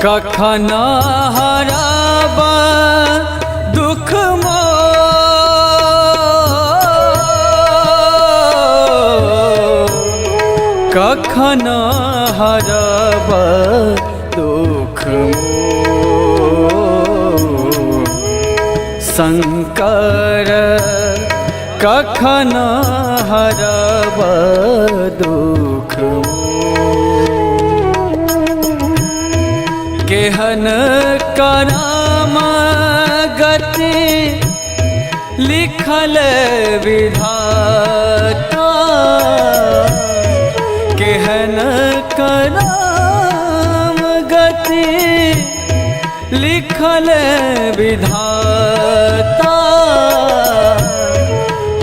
कखन हराबा दुख मोर, कखन हराबा दुख मोर। शंकर कखन हराबा दुख मोर। केहन कराम गति लिखल विधाता, केहन कराम गति लिखल विधाता।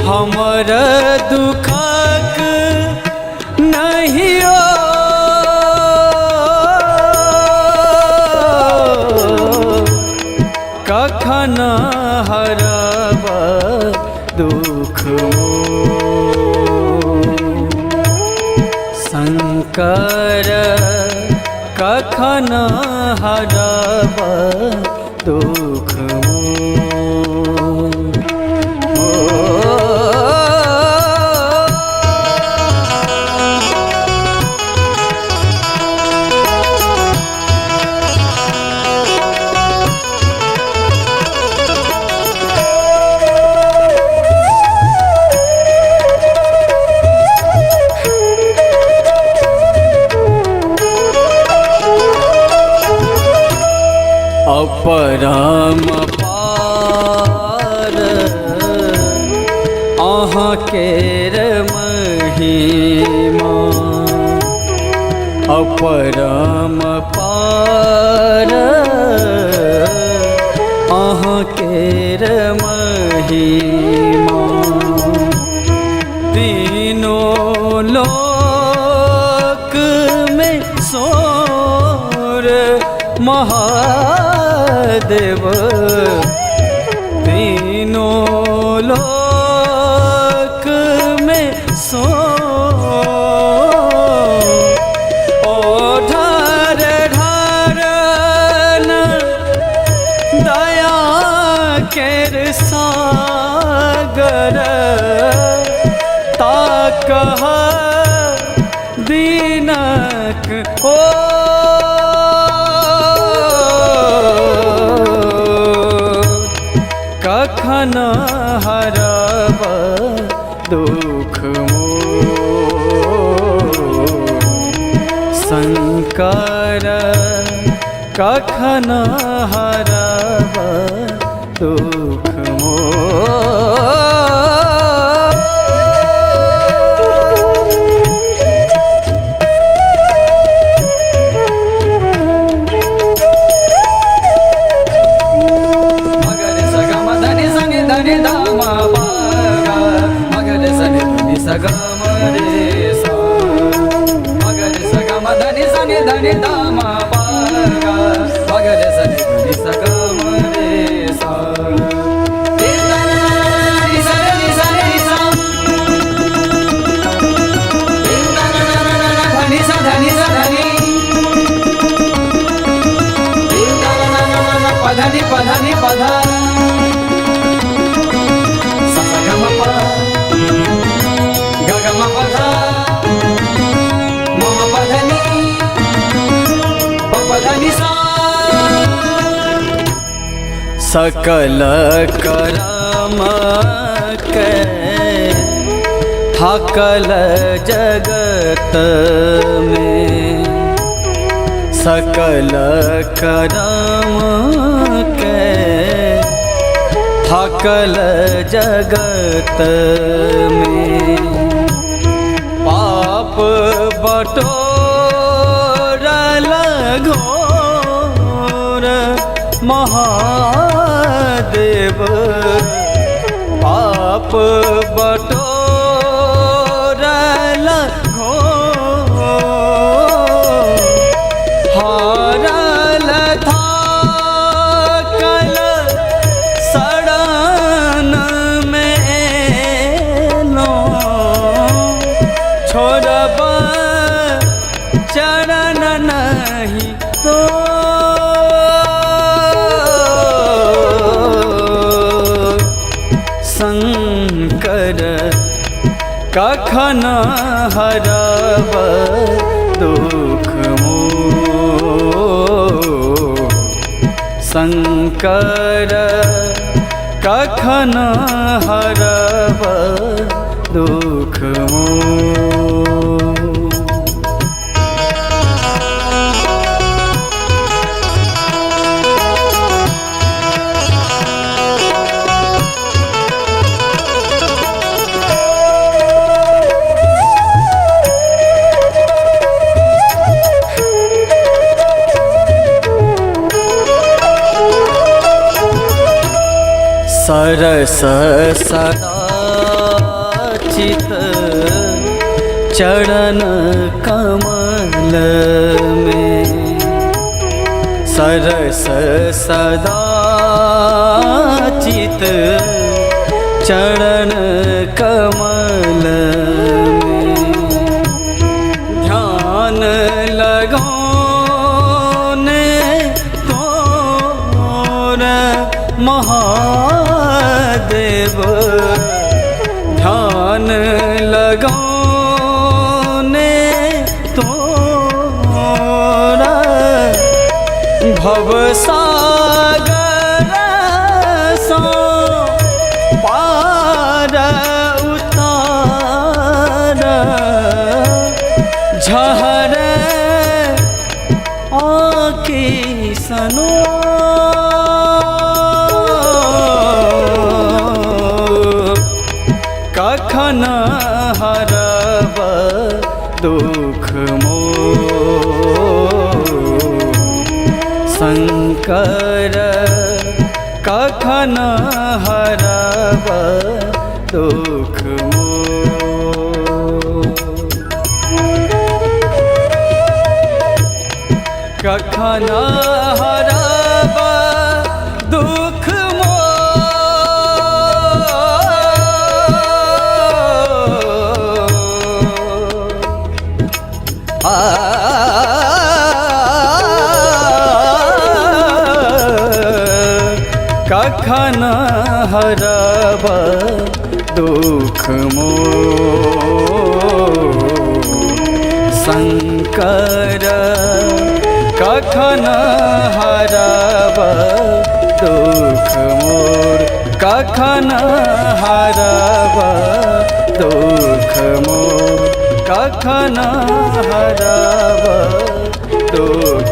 हमर दुखक नहीं कखन हराबा दुख मोर। शंकर कखन हराबा दुख मोर। अपरम पार अहाँ केर महिमा, अपरम पार अहाँ केर महिमा। तीनों लोक में सोर महादेव, तीनों लोक में सो ढार ढारन दया केर सागर। ताकह दीनक ओ कखन हराबा दुख मोर। शंकर कखन हराबा दुख मोर। सगम रे सा मगरे सगम धनि सनि धनि दाम पागा, मगरे सनि धनि सगम रे सा। धनि सा धनि सा धनि पधनि पधनि पधा सगम पा गगम पधा मम पधनि पधनि सा। सकल करम के थाकल जगत में, सकल करम के थाकल जगत में। पाप बटोरल घोर महादेव, पाप बटोरल घोर हारल थाकल सड़न में लो। छोड़ब चरण नहीं तो कखन हरब दुख मोर शंकर कखन हरब दुख मोर। सरस सदाचित चरण कमल में सरस सदाचित चरण कमल में ध्यान लगाने तोर महादेव ध्यान लगाने तोरा भवसागर सो पार उतार झहर आँखि सनो कखन हरब दुख मोर शंकर कखन हरब दुख मोर। कखन हरब दुख कखन हरब दुख मोर शंकर कखन हरब दुख मोर कखन हरब दुख मोर कखन हरब दुख